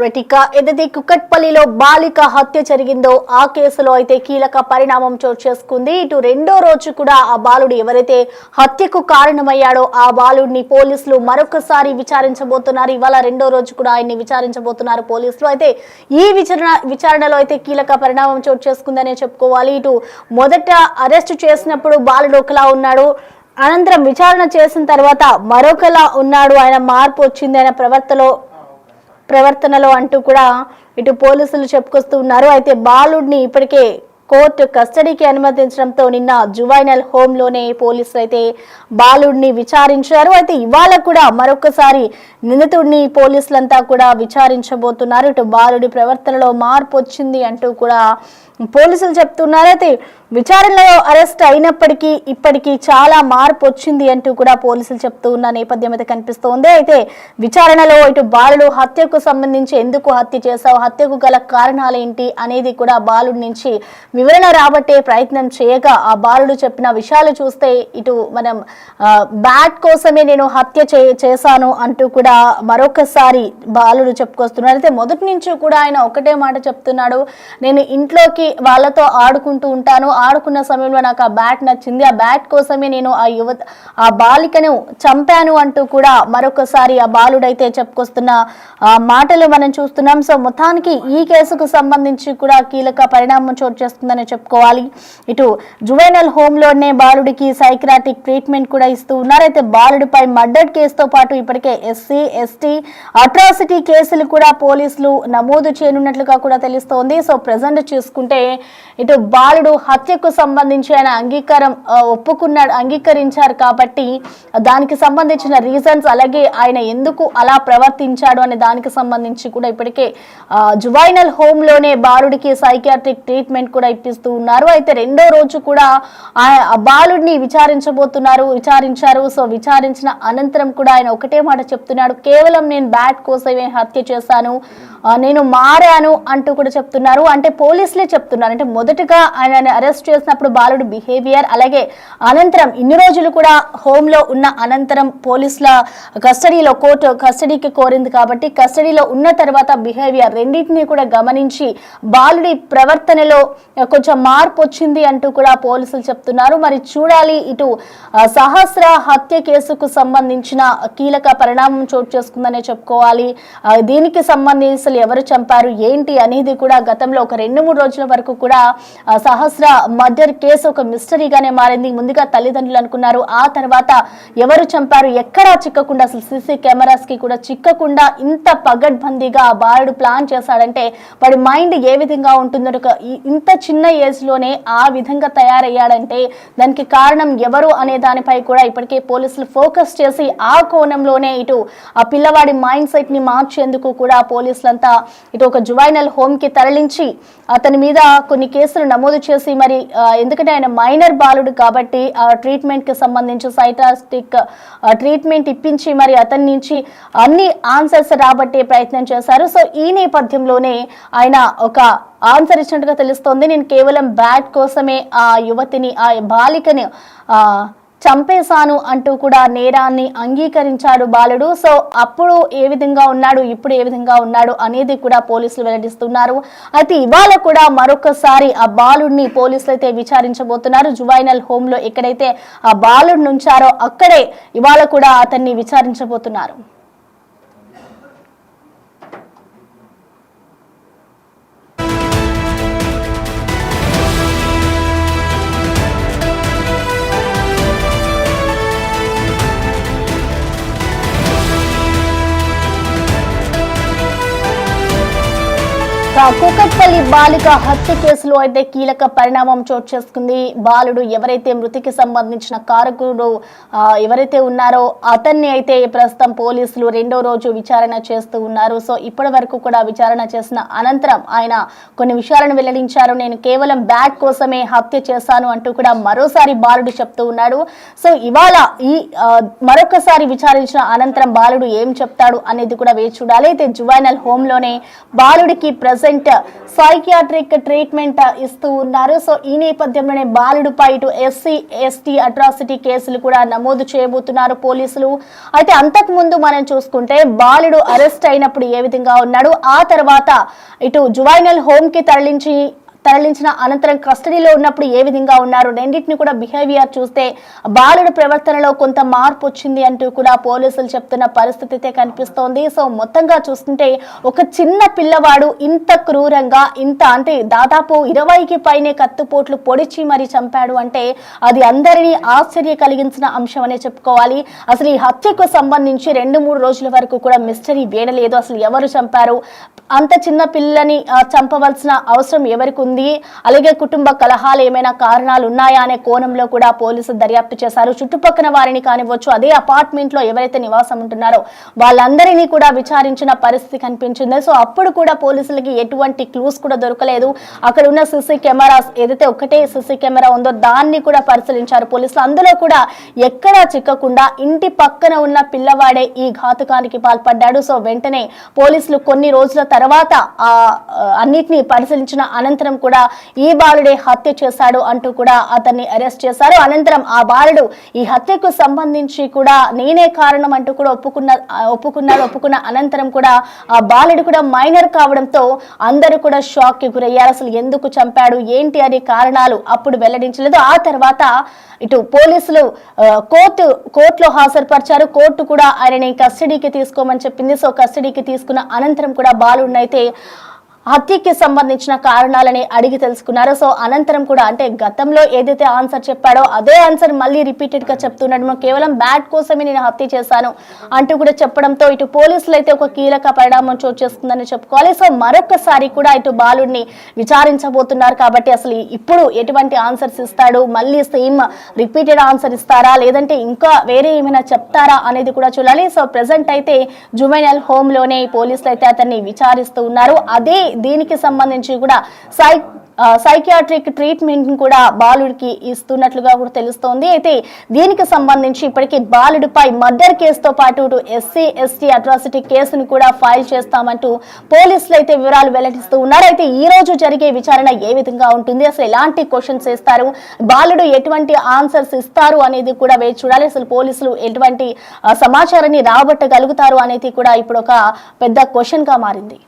రెటిక ఏదైతే కుక్కట్పల్లిలో బాలిక హత్య జరిగిందో ఆ కేసులో అయితే కీలక పరిణామం చోటు చేసుకుంది. ఇటు రెండో రోజు కూడా ఆ బాలుడు ఎవరైతే హత్యకు కారణమయ్యాడో ఆ బాలుడిని పోలీసులు మరొకసారి విచారించబోతున్నారు. ఇవాళ రెండో రోజు కూడా ఆయన్ని విచారించబోతున్నారు పోలీసులు. అయితే ఈ విచారణలో అయితే కీలక పరిణామం చోటు చేసుకుందనే చెప్పుకోవాలి. ఇటు మొదట అరెస్టు చేసినప్పుడు బాలుడు ఒకలా ఉన్నాడు, అనంతరం విచారణ చేసిన తర్వాత మరొకలా ఉన్నాడు, ఆయన మార్పు వచ్చింది ఆయన ప్రవర్తనలో అంటూ కూడా ఇటు పోలీసులు చెప్పుకొస్తూ ఉన్నారు. అయితే బాలుడిని ఇప్పటికే కోర్టు కస్టడీకి అనుమతించడంతో నిన్న జువైనల్ హోమ్ లోనే పోలీసులు అయితే బాలుడిని విచారించారు. అయితే ఇవాళ కూడా మరొకసారి నిందితుడిని పోలీసులంతా కూడా విచారించబోతున్నారు. ఇటు బాలుడి ప్రవర్తనలో మార్పు వచ్చింది అంటూ కూడా పోలీసులు చెప్తున్నారు. అయితే విచారణలో అరెస్ట్ అయినప్పటికీ ఇప్పటికీ చాలా మార్పు వచ్చింది అంటూ కూడా పోలీసులు చెప్తూ ఉన్న నేపథ్యం అయితే కనిపిస్తోంది. అయితే విచారణలో ఇటు బాలుడు హత్యకు సంబంధించి ఎందుకు హత్య చేశావు, హత్యకు గల కారణాలేంటి అనేది కూడా బాలుడి నుంచి వివరణ రాబట్టే ప్రయత్నం చేయగా ఆ బాలుడు చెప్పిన విషయాలు చూస్తే ఇటు మనం బ్యాట్ కోసమే నేను హత్య చేశాను అంటూ కూడా మరొకసారి బాలుడు చెప్పుకొస్తున్నాడు. అయితే మొదటి నుంచి కూడా ఆయన ఒకటే మాట చెప్తున్నాడు, నేను ఇంట్లోకి వాళ్ళతో ఆడుకుంటూ ఉంటాను, ఆడుకున్న సమయంలో నాకు ఆ బ్యాట్ నచ్చింది, ఆ బ్యాట్ కోసమే నేను ఆ బాలికను చంపాను అంటూ కూడా మరొకసారి ఆ బాలుడైతే చెప్పుకొస్తున్న మాటలు మనం చూస్తున్నాం. సో మొత్తానికి ఈ కేసుకు సంబంధించి కూడా కీలక పరిణామం చోటు చేస్తుందని చెప్పుకోవాలి. ఇటు జువైనల్ హోమ్ లోనే బాలుడికి సైక్రాటిక్ ట్రీట్మెంట్ కూడా ఇస్తూ ఉన్నారు. అయితే బాలుడిపై మర్డర్ కేసుతో పాటు ఇప్పటికే ఎస్సీ ఎస్టీ అట్రాసిటీ కేసులు కూడా పోలీసులు నమోదు చేయనున్నట్లుగా కూడా తెలుస్తోంది. సో ప్రెజెంట్ చూసుకుంటే ఇటు బాలుడు హత్యకు సంబంధించి ఆయన అంగీకరించారు కాబట్టి దానికి సంబంధించిన రీజన్స్, అలాగే ఆయన ఎందుకు అలా ప్రవర్తించాడు అనే దానికి సంబంధించి కూడా ఇప్పటికే జువైనల్ హోమ్ లోనే బాలుడికి సైకియాట్రిక్ ట్రీట్మెంట్ కూడా ఇప్పిస్తూ ఉన్నారు. అయితే రెండో రోజు కూడా ఆ బాలుడిని విచారించారు. సో విచారించిన అనంతరం కూడా ఆయన ఒకటే మాట చెప్తున్నాడు, కేవలం నేను బ్యాట్ కోసమే హత్య చేశాను, నేను మారాను అంటూ కూడా చెప్తున్నారు. అంటే పోలీసులే చెప్తున్నారు. అంటే మొదటగా ఆయన అరెస్ట్ చేసినప్పుడు బాలుడు బిహేవియర్, అలాగే అనంతరం ఇన్ని రోజులు కూడా హోమ్ లో ఉన్న అనంతరం పోలీసుల కస్టడీలో కోర్టు కస్టడీకి కోరింది కాబట్టి కస్టడీలో ఉన్న తర్వాత బిహేవియర్ రెండింటినీ కూడా గమనించి బాలుడి ప్రవర్తనలో కొంచెం మార్పు వచ్చింది అంటూ కూడా పోలీసులు చెప్తున్నారు. మరి చూడాలి, ఇటు సహస్ర హత్య కేసుకు సంబంధించిన కీలక పరిణామం చోటు చేసుకుందనే చెప్పుకోవాలి. దీనికి సంబంధించి ఎవరు చంపారు ఏంటి అనేది కూడా గతంలో ఒక 2-3 రోజుల వరకు కూడా సహస్ర మర్డర్ కేసు ఒక మిస్టరీగానే మారింది. ముందుగా తల్లిదండ్రులు అనుకున్నారు, ఆ తర్వాత ఎవరు చంపారు ఎక్కడా చిక్కకుండా, అసలు సీసీ కెమెరాస్ కి కూడా చిక్కకుండా ఇంత పగడ్బందీగా ఆ బాలుడు ప్లాన్ చేశాడంటే వాడి మైండ్ ఏ విధంగా ఉంటుందో, ఇంత చిన్న ఏజ్ లోనే ఆ విధంగా తయారయ్యాడంటే దానికి కారణం ఎవరు అనే దానిపై కూడా ఇప్పటికే పోలీసులు ఫోకస్ చేసి ఆ కోణంలోనే ఇటు ఆ పిల్లవాడి మైండ్ సెట్ ని మార్చేందుకు కూడా పోలీసులంతా ఇటు ఒక జువైనల్ హోమ్ కి తరలించి అతని మీద కొన్ని కేసులు నమోదు చేసి, మరి ఎందుకంటే ఆయన మైనర్ బాలుడు కాబట్టి ఆ ట్రీట్మెంట్ కి సంబంధించి సైకాట్రిక్ ట్రీట్మెంట్ ఇప్పించి మరి అతని నుంచి అన్ని ఆన్సర్స్ రాబట్టే ప్రయత్నం చేశారు. సో ఈ నేపథ్యంలోనే ఆయన ఒక ఆన్సర్ ఇచ్చినట్టుగా తెలుస్తోంది, నేను కేవలం బ్యాట్ కోసమే ఆ యువతిని ఆ బాలికని చంపేశాను అంటూ కూడా నేరాన్ని అంగీకరించాడు బాలుడు. సో అప్పుడు ఏ విధంగా ఉన్నాడు, ఇప్పుడు ఏ విధంగా ఉన్నాడు అనేది కూడా పోలీసులు వెల్లడిస్తున్నారు. అయితే ఇవాళ కూడా మరొకసారి ఆ బాలుడిని పోలీసులు అయితే విచారించబోతున్నారు. జువైనల్ హోమ్ లో ఎక్కడైతే ఆ బాలుడిని ఉంచారో అక్కడే ఇవాళ కూడా అతన్ని విచారించబోతున్నారు. కూకట్పల్లి బాలిక హత్య కేసులో అయితే కీలక పరిణామం చోటు చేసుకుంది. బాలుడు ఎవరైతే మృతికి సంబంధించిన కారకుడు ఎవరైతే ఉన్నారో అతన్ని అయితే ప్రస్తుతం పోలీసులు రెండో రోజు విచారణ చేస్తూ ఉన్నారు. సో ఇప్పటి వరకు కూడా విచారణ చేసిన అనంతరం ఆయన కొన్ని విషయాలను వెల్లడించారు. నేను కేవలం బ్యాట్ కోసమే హత్య చేశాను అంటూ కూడా మరోసారి బాలుడు చెప్తూ ఉన్నాడు. సో ఇవాళ ఈ మరొకసారి విచారించిన అనంతరం బాలుడు ఏం చెప్తాడు అనేది కూడా వేచి చూడాలి. అయితే జువైనల్ హోమ్ లోనే బాలుడికి ప్రజెంట్ సైకియాట్రిక్ ట్రీట్మెంట్ ఇస్తూ ఉన్నారు. సో ఈ నేపథ్యంలోనే బాలుడిపై ఇటు ఎస్సీ ఎస్టీ అట్రాసిటీ కేసులు కూడా నమోదు చేయబోతున్నారు పోలీసులు. అయితే అంతకు ముందు మనం చూసుకుంటే బాలుడు అరెస్ట్ అయినప్పుడు ఏ విధంగా ఉన్నాడు, ఆ తర్వాత ఇటు జువైనల్ హోమ్ కి తరలించిన అనంతరం కస్టడీలో ఉన్నప్పుడు ఏ విధంగా ఉన్నారు, రెండింటిని కూడా బిహేవియర్ చూస్తే బాలుడు ప్రవర్తనలో కొంత మార్పు వచ్చింది అంటూ కూడా పోలీసులు చెప్తున్న పరిస్థితి అయితే కనిపిస్తోంది. సో మొత్తంగా చూస్తుంటే ఒక చిన్న పిల్లవాడు ఇంత క్రూరంగా అంటే దాదాపు 20కి పైనే కత్తిపోట్లు పొడిచి మరి చంపాడు అంటే అది అందరినీ ఆశ్చర్య కలిగించిన అంశం అనే చెప్పుకోవాలి. అసలు ఈ హత్యకు సంబంధించి 2-3 రోజుల వరకు కూడా మిస్టరీ వేడలేదు. అసలు ఎవరు చంపారు, అంత చిన్న పిల్లని చంపవలసిన అవసరం ఎవరికి ఉంది, అలాగే కుటుంబ కలహాలు ఏమైనా కారణాలు ఉన్నాయా అనే కోణంలో కూడా పోలీసులు దర్యాప్తు చేశారు. చుట్టుపక్కల వారిని కానివ్వచ్చు, అదే అపార్ట్మెంట్ లో ఎవరైతే నివాసం ఉంటున్నారో వాళ్ళందరినీ కూడా విచారించిన పరిస్థితి కనిపించింది. సో అప్పుడు కూడా పోలీసులకి ఎటువంటి క్లూస్ కూడా దొరకలేదు. అక్కడ ఉన్న సీసీ కెమెరాస్ ఏదైతే ఒకటే సీసీ కెమెరా ఉందో దాన్ని కూడా పరిశీలించారు పోలీసులు. అందులో కూడా ఎక్కడా చిక్కకుండా ఇంటి పక్కన ఉన్న పిల్లవాడే ఈ ఘాతుకానికి పాల్పడ్డాడు. సో వెంటనే పోలీసులు కొన్ని రోజుల తర్వాత అన్నిటినీ పరిశీలించిన అనంతరం కూడా ఈ బాలుడే హత్య చేశాడు అంటూ కూడా అతన్ని అరెస్ట్ చేశారు. అనంతరం ఆ బాలుడు ఈ హత్యకు సంబంధించి కూడా నేనే కారణం అంటూ కూడా ఒప్పుకున్న అనంతరం కూడా ఆ బాలుడు కూడా మైనర్ కావడంతో అందరూ కూడా షాక్ కి గురయ్యారు. అసలు ఎందుకు చంపాడు ఏంటి అనే కారణాలు అప్పుడు వెల్లడించలేదు. ఆ తర్వాత ఇటు పోలీసులు కోర్టులో హాజరుపరిచారు. కోర్టు కూడా ఆయనని కస్టడీకి తీసుకోమని చెప్పింది. సో కస్టడీకి తీసుకున్న అనంతరం కూడా బాలుడినైతే హత్యకి సంబంధించిన కారణాలని అడిగి తెలుసుకున్నారు. సో అనంతరం కూడా అంటే గతంలో ఏదైతే ఆన్సర్ చెప్పాడో అదే ఆన్సర్ మళ్ళీ రిపీటెడ్ గా చెప్తున్నాడు. కేవలం బ్యాట్ కోసమే నేను హత్య చేశాను అంటూ కూడా చెప్పడంతో ఇటు పోలీసులు అయితే ఒక కీలక పరిణామం చోటు చేసుకుందని చెప్పుకోవాలి. సో మరొకసారి కూడా ఇటు బాలుడిని విచారించబోతున్నారు కాబట్టి అసలు ఇప్పుడు ఎటువంటి ఆన్సర్స్ ఇస్తాడు, మళ్ళీ సేమ్ రిపీటెడ్ ఆన్సర్ ఇస్తారా లేదంటే ఇంకా వేరే ఏమైనా చెప్తారా అనేది కూడా చూడాలి. సో ప్రెసెంట్ అయితే జువైనల్ హోమ్ లోనే పోలీసులు అయితే అతన్ని విచారిస్తూ ఉన్నారు. అదే దీనికి సంబంధించి కూడా సైకియాట్రిక్ ట్రీట్మెంట్ కూడా బాలుడికి ఇస్తున్నట్లుగా కూడా తెలుస్తోంది. అయితే దీనికి సంబంధించి ఇప్పటికీ బాలుడిపై మర్డర్ కేసుతో పాటు ఎస్సీ ఎస్టీ అట్రాసిటీ కేసును కూడా ఫైల్ చేస్తామంటూ పోలీసులు అయితే వివరాలు వెల్లడిస్తూ ఉన్నారు. అయితే ఈ రోజు జరిగే విచారణ ఏ విధంగా ఉంటుంది, అసలు ఎలాంటి క్వశ్చన్స్ ఇస్తారు, బాలుడు ఎటువంటి ఆన్సర్స్ ఇస్తారు అనేది కూడా వేచి చూడాలి. అసలు పోలీసులు ఎటువంటి సమాచారాన్ని రాబట్టగలుగుతారు అనేది కూడా ఇప్పుడు ఒక పెద్ద క్వశ్చన్ గా మారింది.